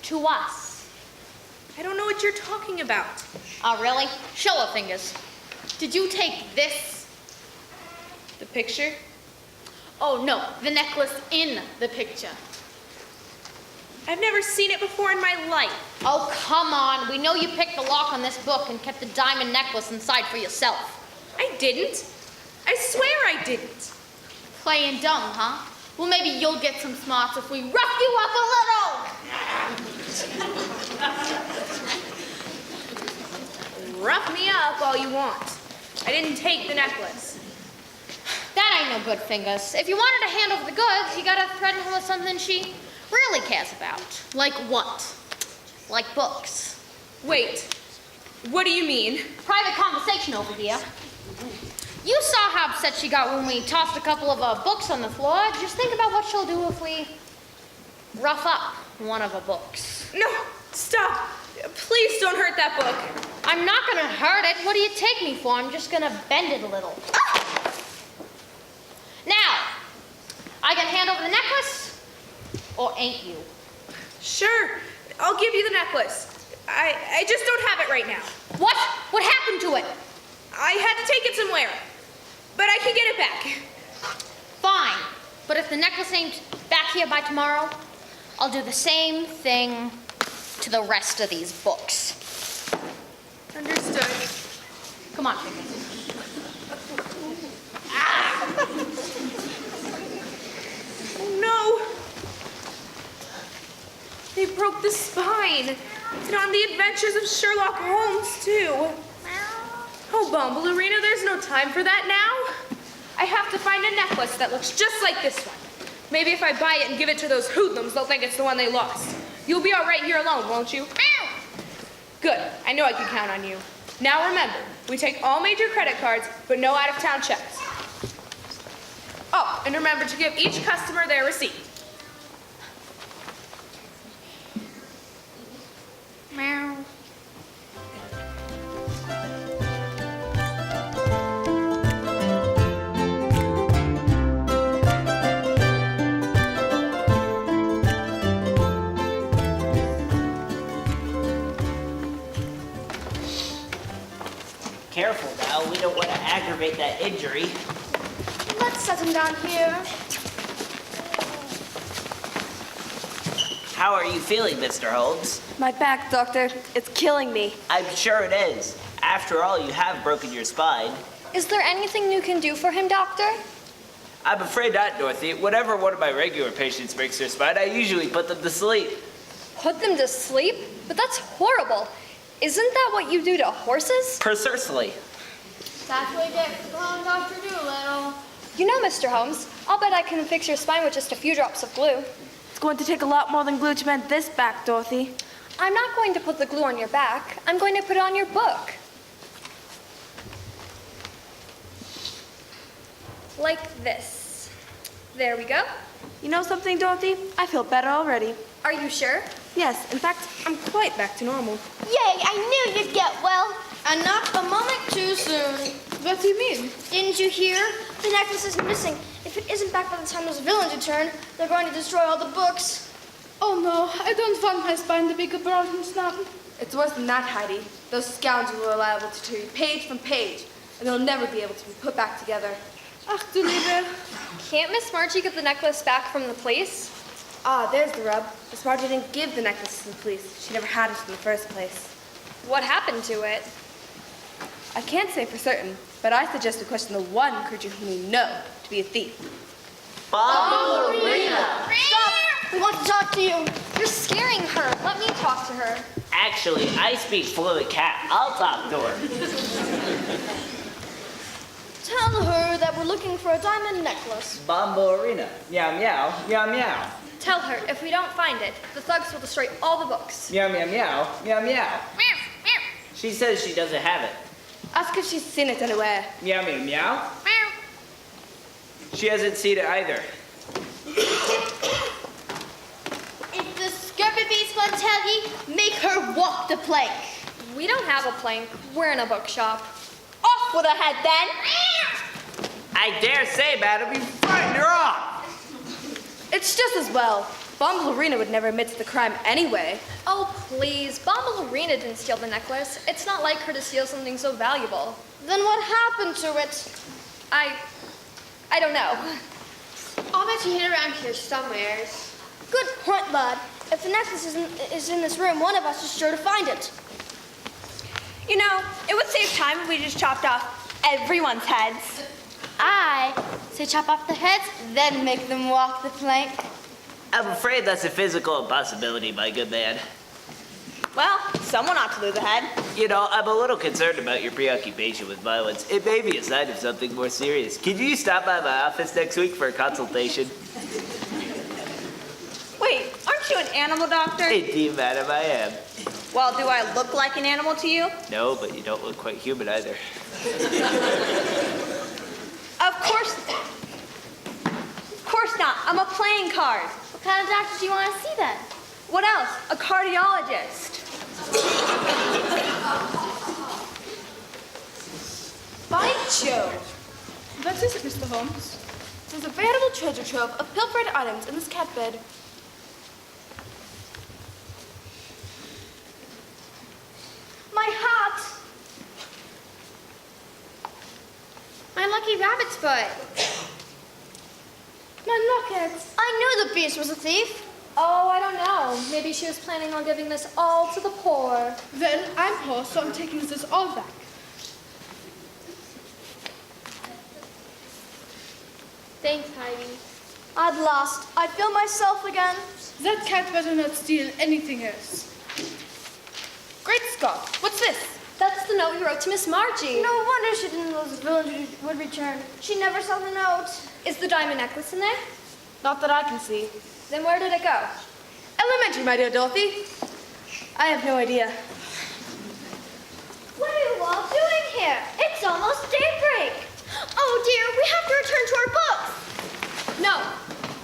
to us. I don't know what you're talking about. Oh, really? Show her, Fingers. Did you take this? The picture? Oh, no, the necklace in the picture. I've never seen it before in my life. Oh, come on. We know you picked the lock on this book and kept the diamond necklace inside for yourself. I didn't. I swear I didn't. Playing dumb, huh? Well, maybe you'll get some smarts if we rough you up a little. Rough me up all you want. I didn't take the necklace. That ain't no good, Fingers. If you want her to hand over the goods, you gotta threaten her with something she really cares about. Like what? Like books. Wait, what do you mean? Private conversation over here. You saw how upset she got when we tossed a couple of books on the floor. Just think about what she'll do if we rough up one of her books. No, stop. Please don't hurt that book. I'm not gonna hurt it. What do you take me for? I'm just gonna bend it a little. Now, I can hand over the necklace, or ain't you? Sure, I'll give you the necklace. I just don't have it right now. What? What happened to it? I had to take it somewhere, but I can get it back. Fine, but if the necklace ain't back here by tomorrow, I'll do the same thing to the rest of these books. Understood. Come on, Fingers. Oh no! They broke the spine. And on the adventures of Sherlock Holmes, too. Oh, Bumblearina, there's no time for that now. I have to find a necklace that looks just like this one. Maybe if I buy it and give it to those hoodlums, they'll think it's the one they lost. You'll be all right here alone, won't you? Good. I know I can count on you. Now remember, we take all major credit cards, but no out-of-town checks. Oh, and remember to give each customer their receipt. Meow. Careful now, we don't want to aggravate that injury. Let's set him down here. How are you feeling, Mr. Holmes? My back, Doctor. It's killing me. I'm sure it is. After all, you have broken your spine. Is there anything you can do for him, Doctor? I'm afraid not, Dorothy. Whenever one of my regular patients breaks their spine, I usually put them to sleep. Put them to sleep? But that's horrible. Isn't that what you do to horses? Precisely. That's what you get for calling Dr. Doolittle. You know, Mr. Holmes, I'll bet I can fix your spine with just a few drops of glue. It's going to take a lot more than glue to mend this back, Dorothy. I'm not going to put the glue on your back. I'm going to put it on your book. Like this. There we go. You know something, Dorothy? I feel better already. Are you sure? Yes, in fact, I'm quite back to normal. Yay, I knew you'd get well. And not a moment too soon. What do you mean? Didn't you hear? The necklace is missing. If it isn't back by the time those villains return, they're going to destroy all the books. Oh no, I don't want my spine to be broken now. It's worse than that, Heidi. Those scoundrels are liable to tear you page from page, and they'll never be able to be put back together. Ach du Liebe. Can't Miss Margie get the necklace back from the police? Ah, there's the rub. Miss Margie didn't give the necklace to the police. She never had it in the first place. What happened to it? I can't say for certain, but I suggest we question the one creature whom we know to be a thief. Ballerina! Stop! We want to talk to you. You're scaring her. Let me talk to her. Actually, I speak fluent cat. I'll talk to her. Tell her that we're looking for a diamond necklace. Bombarina. Meow meow, meow meow. Tell her if we don't find it, the thugs will destroy all the books. Meow meow meow, meow meow. She says she doesn't have it. Ask if she's seen it anywhere. Meow, meow, meow. She hasn't seen it either. If the scurvy beast will tell ye, make her walk the plank. We don't have a plank. We're in a bookshop. Off with her head then. I dare say, madam, you frightened her off. It's just as well. Bumblerina would never admit to the crime anyway. Oh, please. Bombalurina didn't steal the necklace. It's not like her to steal something so valuable. Then what happened to it? I don't know. I'll bet you hid around here somewhere. Good point, lad. If the necklace is in this room, one of us is sure to find it. You know, it would save time if we just chopped off everyone's heads. I say chop off the heads, then make them walk the plank. I'm afraid that's a physical impossibility, my good man. Well, someone ought to lose a head. You know, I'm a little concerned about your preoccupation with violence. It may be a sign of something more serious. Can you stop by my office next week for a consultation? Wait, aren't you an animal doctor? Indeed, madam, I am. Well, do I look like an animal to you? No, but you don't look quite human either. Of course not. I'm a playing card. What kind of doctor do you want to see then? What else? A cardiologist. By Jove! What is it, Mr. Holmes? There's a veritable treasure trove of pilfered items in this cat bed. My hat! My lucky rabbit's foot. My locket! I knew the beast was a thief. Oh, I don't know. Maybe she was planning on giving this all to the poor. Well, I'm poor, so I'm taking this all back. Thanks, Heidi. At last, I feel myself again. That cat better not steal anything else. Great Scott, what's this? That's the note you wrote to Miss Margie. No wonder she didn't know the villain would return. She never saw the note. Is the diamond necklace in there? Not that I can see. Then where did it go? Elementary, my dear Dorothy. I have no idea. What are you all doing here? It's almost daybreak. Oh dear, we have to return to our books. No.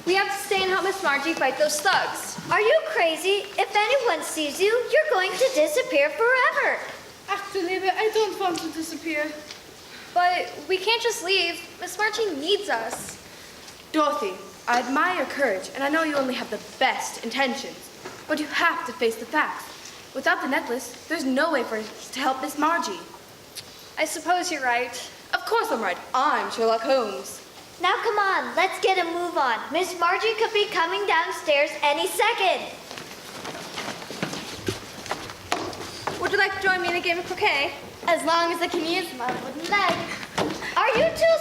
We have to stay and help Miss Margie fight those thugs. Are you crazy? If anyone sees you, you're going to disappear forever. Actually, I don't want to disappear. But we can't just leave. Miss Margie needs us. Dorothy, I admire your courage, and I know you only have the best intentions. But you have to face the facts. Without the necklace, there's no way for us to help Miss Margie. I suppose you're right. Of course I'm right. I'm Sherlock Holmes. Now come on, let's get a move on. Miss Margie could be coming downstairs any second. Would you like to join me in a game of croquet? As long as I can use my wooden leg. Are you two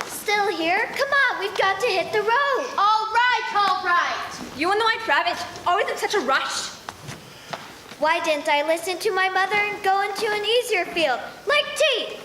still here? Come on, we've got to hit the road. All right. You and the White Rabbit, always in such a rush. Why didn't I listen to my mother and go into an easier field, like tea?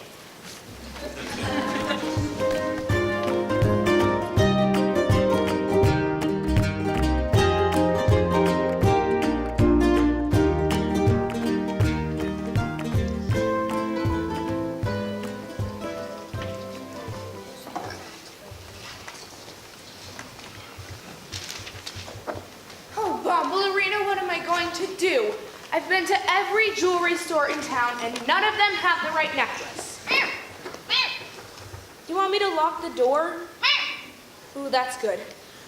Oh, Bombalurina, what am I going to do? I've been to every jewelry store in town, and none of them have the right necklace. You want me to lock the door? Ooh, that's good.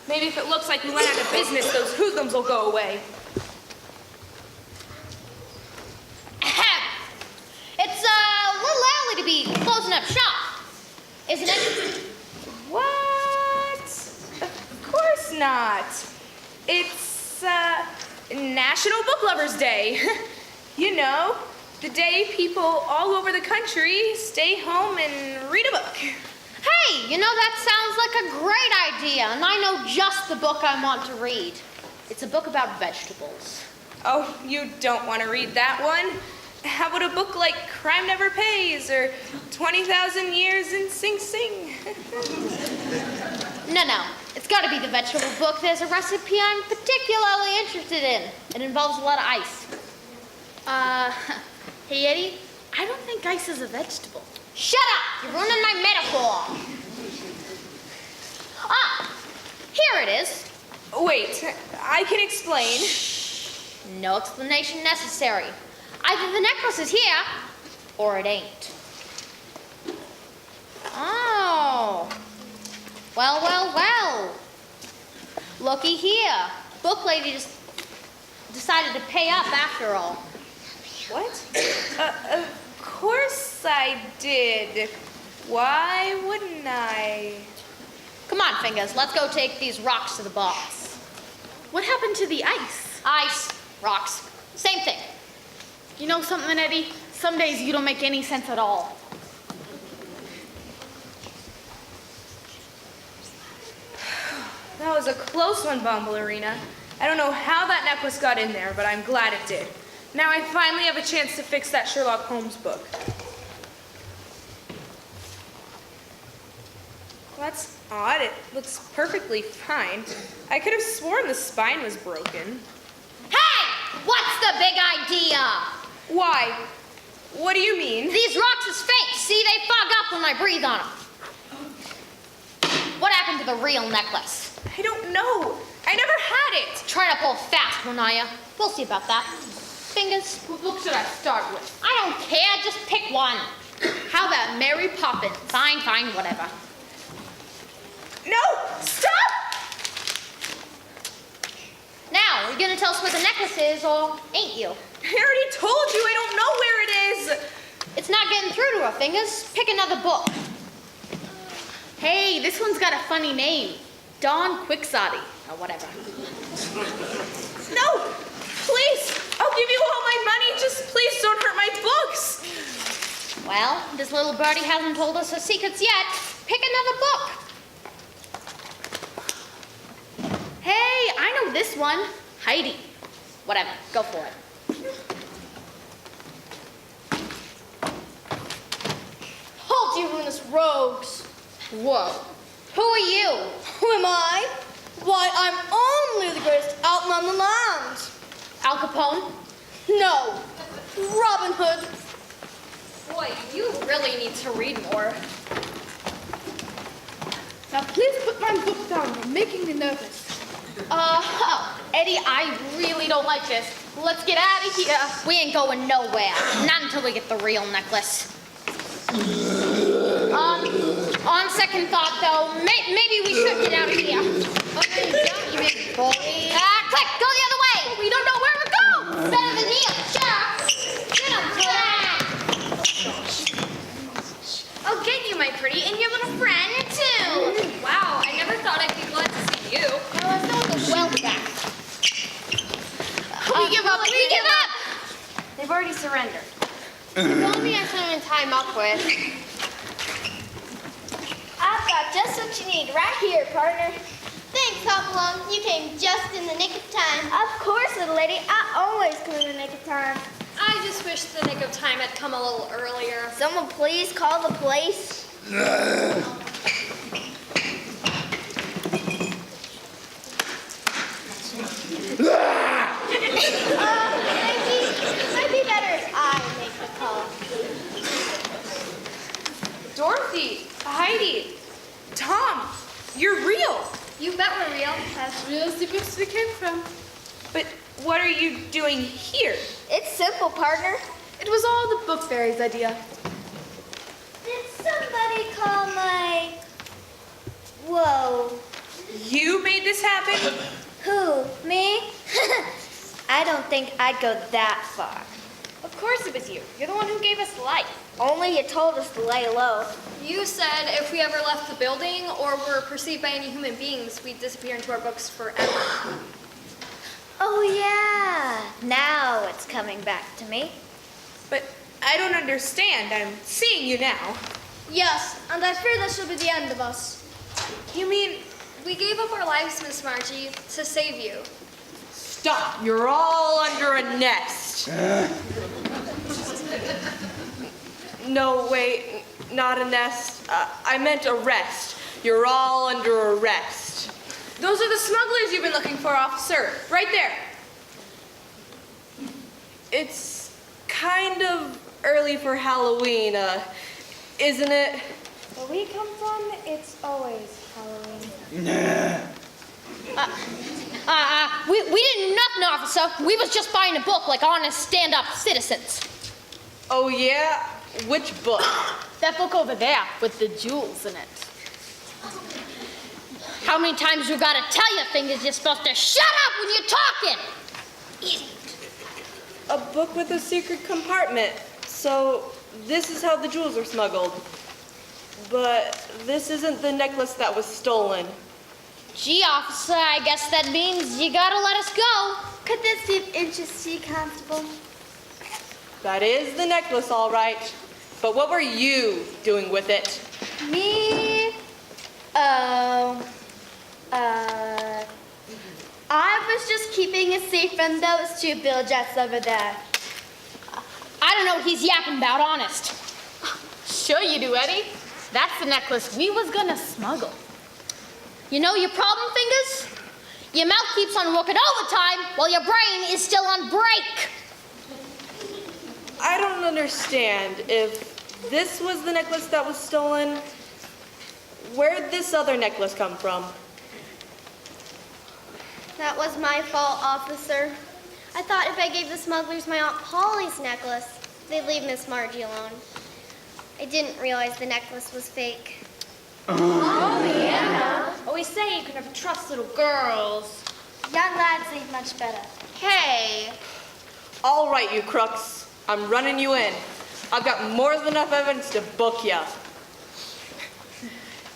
Maybe if it looks like we went out of business, those hoodlums will go away. It's a little early to be closing up shop, isn't it? What? Of course not. It's National Book Lovers Day. You know, the day people all over the country stay home and read a book. Hey, you know, that sounds like a great idea, and I know just the book I want to read. It's a book about vegetables. Oh, you don't want to read that one? How about a book like Crime Never Pays or 20,000 Years in Sing Sing? No. It's got to be the vegetable book. There's a recipe I'm particularly interested in. It involves a lot of ice. Hey, Eddie, I don't think ice is a vegetable. Shut up! You're ruining my metaphor. Ah, here it is. Wait, I can explain. No explanation necessary. Either the necklace is here, or it ain't. Oh. Well, well, well. Looky here. Book lady just decided to pay up after all. What? Of course I did. Why wouldn't I? Come on, Fingers, let's go take these rocks to the boss. What happened to the ice? Ice, rocks, same thing. You know something, Eddie? Some days you don't make any sense at all. That was a close one, Bombalurina. I don't know how that necklace got in there, but I'm glad it did. Now I finally have a chance to fix that Sherlock Holmes book. Well, that's odd. It looks perfectly fine. I could have sworn the spine was broken. Hey! What's the big idea? Why? What do you mean? These rocks is fake. See, they fog up when I breathe on them. What happened to the real necklace? I don't know. I never had it. Try to pull fast, Manaya. We'll see about that. Fingers? What book should I start with? I don't care. Just pick one. How about Mary Poppins? Fine, fine, whatever. No! Stop! Now, are you gonna tell us where the necklace is, or ain't you? I already told you I don't know where it is. It's not getting through to her, Fingers. Pick another book. Hey, this one's got a funny name. Don Quixote, or whatever. No! Please! I'll give you all my money. Just please don't hurt my books. Well, this little birdie hasn't told us her secrets yet. Pick another book. Hey, I know this one. Heidi. Whatever, go for it. Halt, you ruinous rogues. Whoa. Who are you? Who am I? Why, I'm only the greatest outlaw on the land. Al Capone? No, Robin Hood. Boy, you really need to read more. Now please put my book down. You're making me nervous. Eddie, I really don't like this. Let's get out of here. We ain't going nowhere. Not until we get the real necklace. On second thought, though, maybe we should get out of here. Okay, don't you big boy. Quick, go the other way. We don't know where we're going. Better than here. Get him, I'll get you, my pretty, and your little friend, too. Wow, I never thought I'd be glad to see you. well back. We give up. We give up. They've already surrendered. Don't be something to tie him up with. I've got just what you need right here, partner. Thanks, Hopalong. You came just in the nick of time. Of course, little lady. I always come in the nick of time. I just wish the nick of time had come a little earlier. Someone please call the police. Might be better if I make the call. Dorothy, Heidi, Tom, you're real. You bet we're real. As real as the books we came from. But what are you doing here? It's simple, partner. It was all the book fairy's idea. Did somebody call my... Whoa. You made this happen? Who? Me? I don't think I'd go that far. Of course it was you. You're the one who gave us life. Only you told us to lay low. You said if we ever left the building or were perceived by any human beings, we'd disappear into our books forever. Oh, yeah. Now it's coming back to me. But I don't understand. I'm seeing you now. Yes, and I fear this will be the end of us. You mean... We gave up our lives, Miss Margie, to save you. Stop. You're all under a nest. No, wait. Not a nest. I meant arrest. You're all under arrest. Those are the smugglers you've been looking for, officer. Right there. It's kind of early for Halloween, isn't it? Where we come from, it's always Halloween. We didn't do nothing, officer. We was just buying a book like honest stand-up citizens. Oh yeah? Which book? That book over there with the jewels in it. How many times we gotta tell you, Fingers, you're supposed to shut up when you're talking? A book with a secret compartment. So this is how the jewels are smuggled. But this isn't the necklace that was stolen. Gee, officer, I guess that means you gotta let us go. Could this be of interest to you, Constable? That is the necklace, all right. But what were you doing with it? Me? I was just keeping it safe from those two bill jets over there. I don't know what he's yapping about, honest. Sure you do, Eddie. That's the necklace we was gonna smuggle. You know your problem, Fingers? Your mouth keeps on working overtime while your brain is still on break. I don't understand. If this was the necklace that was stolen, where'd this other necklace come from? That was my fault, officer. I thought if I gave the smugglers my Aunt Polly's necklace, they'd leave Miss Margie alone. I didn't realize the necklace was fake. Always say you can never trust little girls. Young lads leave much better. Hey. All right, you crooks. I'm running you in. I've got more than enough evidence to book ya.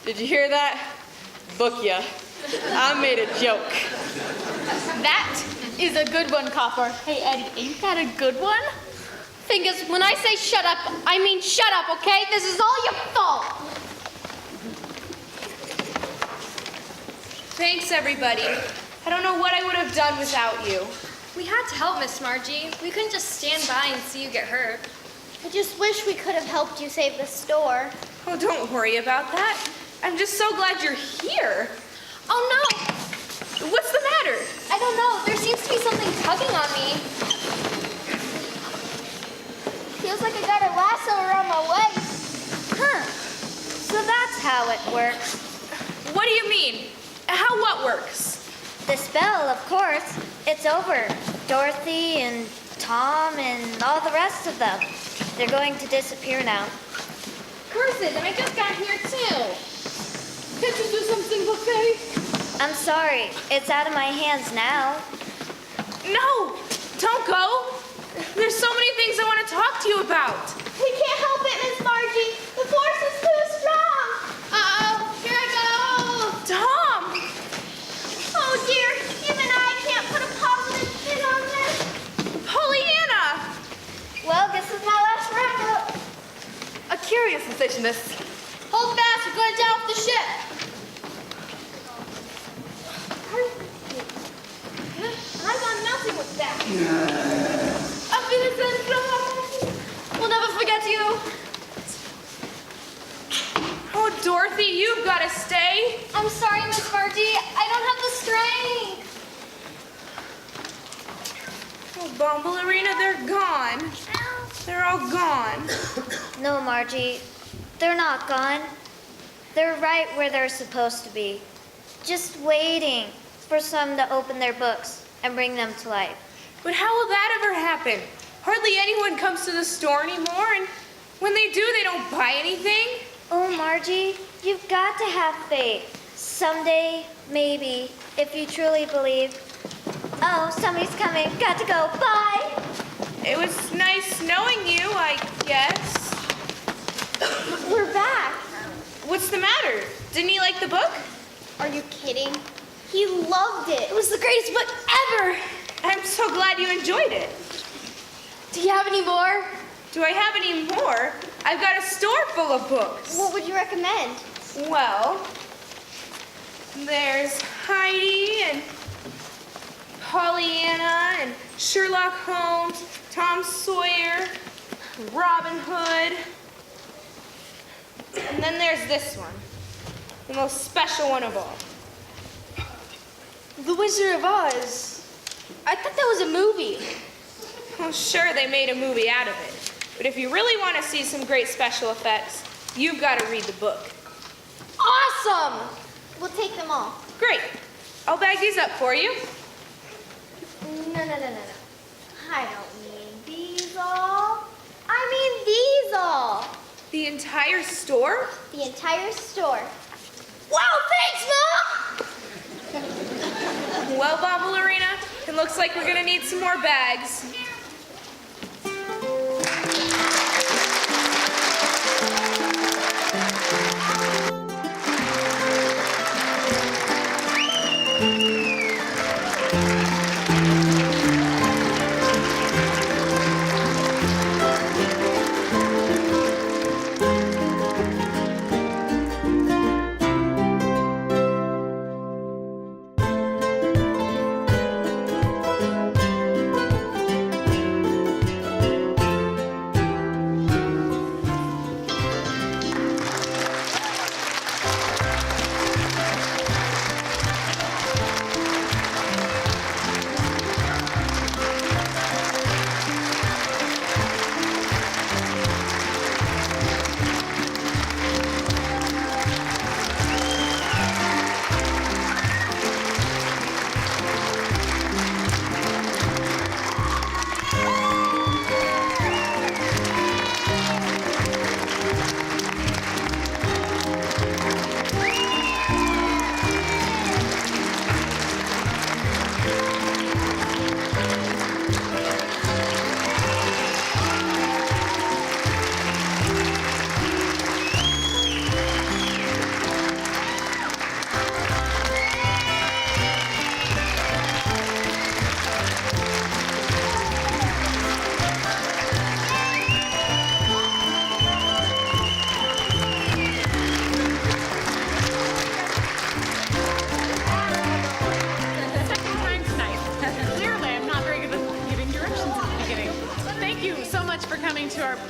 Did you hear that? Book ya. I made a joke. That is a good one, Copper. Hey, Eddie, ain't that a good one? Fingers, when I say shut up, I mean shut up, okay? This is all your fault. Thanks, everybody. I don't know what I would have done without you. We had to help, Miss Margie. We couldn't just stand by and see you get hurt. I just wish we could have helped you save the store. Oh, don't worry about that. I'm just so glad you're here. Oh no! What's the matter? I don't know. There seems to be something tugging on me. Feels like I got a lasso around my waist. Huh. So that's how it works. What do you mean? How what works? The spell, of course. It's over. Dorothy and Tom and all the rest of them. They're going to disappear now. Curses, and I just got here too. Can't you do something, Buffet? I'm sorry. It's out of my hands now. No! Don't go! There's so many things I want to talk to you about. We can't help it, Miss Margie. The force is too strong. Uh-oh, here I go. Tom! Oh dear, even I can't put a positive spin on this. Pollyanna! Well, this is my last roundup. A curious sensation, this. Hold fast, we're going down with the ship. I'm not melting with that. Auf Wiedersehen, we'll never forget you. Oh, Dorothy, you've got to stay. I'm sorry, Miss Margie. I don't have the strength. Oh, Bumblearina, they're gone. They're all gone. No, Margie. They're not gone. They're right where they're supposed to be. Just waiting for some to open their books and bring them to life. But how will that ever happen? Hardly anyone comes to the store anymore, and when they do, they don't buy anything. Oh, Margie, you've got to have faith. Someday, maybe, if you truly believe. Oh, somebody's coming. Got to go. Bye. It was nice knowing you, I guess. We're back. What's the matter? Didn't you like the book? Are you kidding? He loved it. It was the greatest book ever. I'm so glad you enjoyed it. Do you have any more? Do I have any more? I've got a store full of books. What would you recommend? Well, there's Heidi and Pollyanna and Sherlock Holmes, Tom Sawyer, Robin Hood. And then there's this one, the most special one of all. The Wizard of Oz. I thought that was a movie. Well, sure, they made a movie out of it. But if you really want to see some great special effects, you've got to read the book. Awesome! We'll take them all. Great. I'll bag these up for you. No. I don't mean these all. I mean these all. The entire store? The entire store. Wow, thanks, Mom! Well, Bomb Ballerina, it looks like we're gonna need some more bags.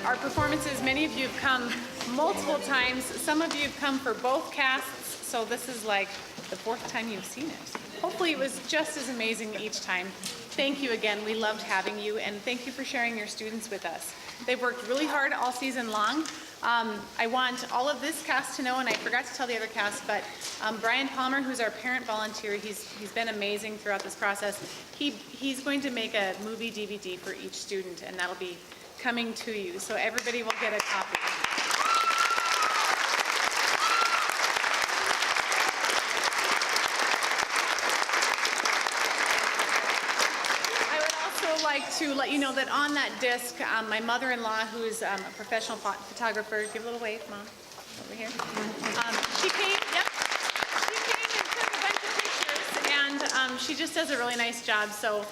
Our performances, many of you have come multiple times. Some of you have come for both casts, so this is like the fourth time you've seen it. Hopefully it was just as amazing each time. Thank you again. We loved having you, and thank you for sharing your students with us. They've worked really hard all season long. I want all of this cast to know, and I forgot to tell the other cast, but Brian Palmer, who's our parent volunteer, he's been amazing throughout this process. He's going to make a movie DVD for each student, and that'll be coming to you, so everybody will get a copy. I would also like to let you know that on that disc, my mother-in-law, who is a professional photographer, give a little wave, Mom, over here. She came and took a bunch of pictures, and she just does a really nice job, so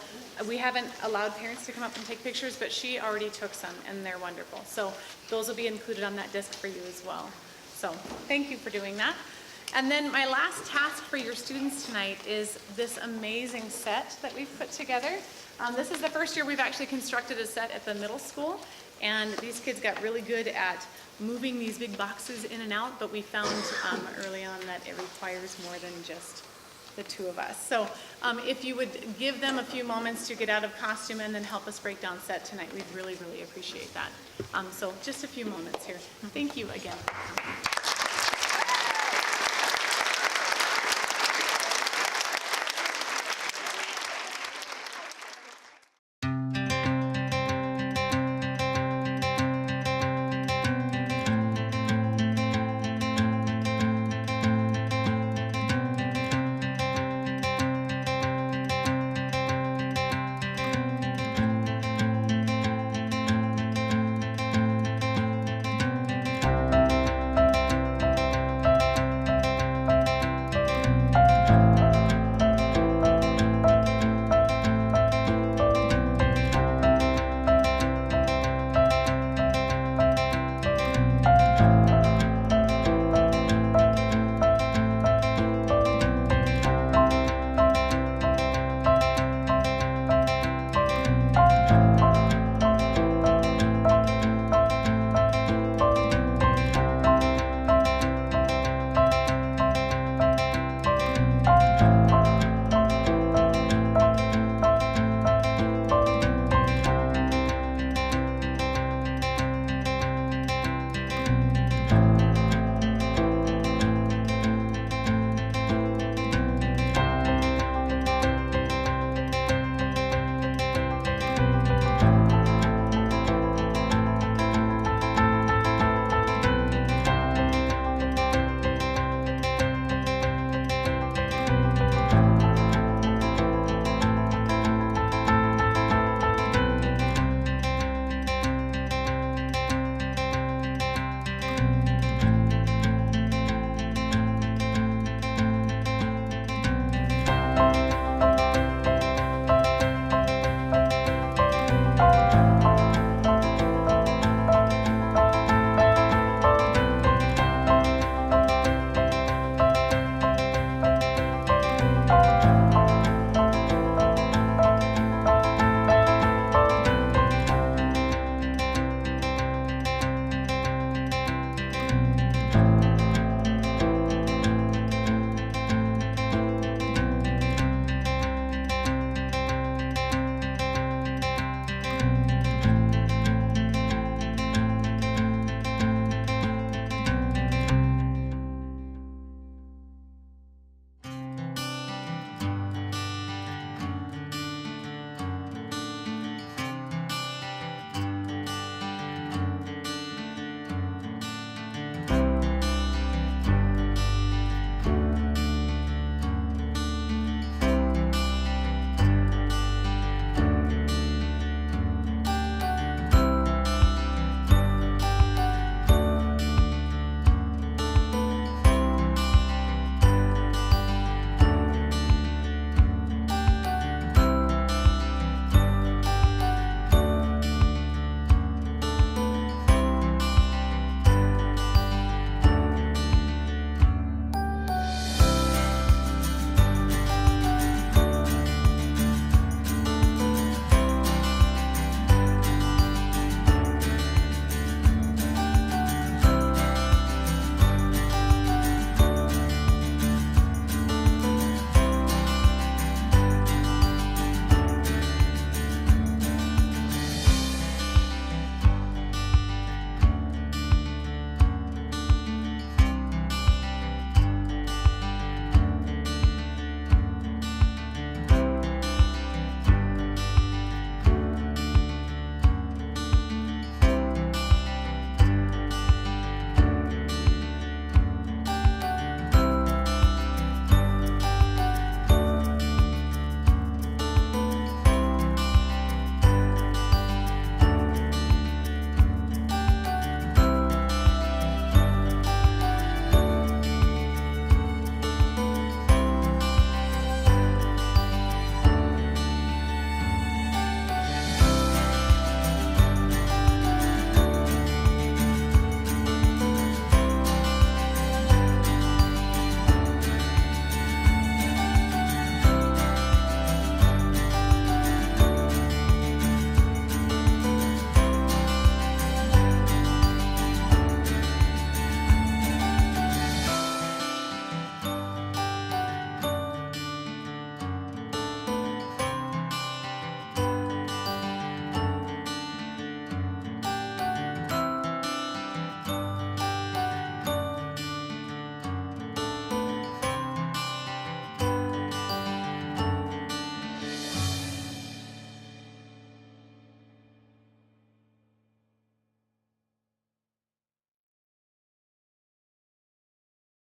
we haven't allowed parents to come up and take pictures, but she already took some, and they're wonderful. So those will be included on that disc for you as well. So thank you for doing that. And then my last task for your students tonight is this amazing set that we've put together. This is the first year we've actually constructed a set at the middle school, and these kids got really good at moving these big boxes in and out, but we found early on that it requires more than just the two of us. So if you would give them a few moments to get out of costume and then help us break down set tonight, we'd really, really appreciate that. So just a few moments here. Thank you again.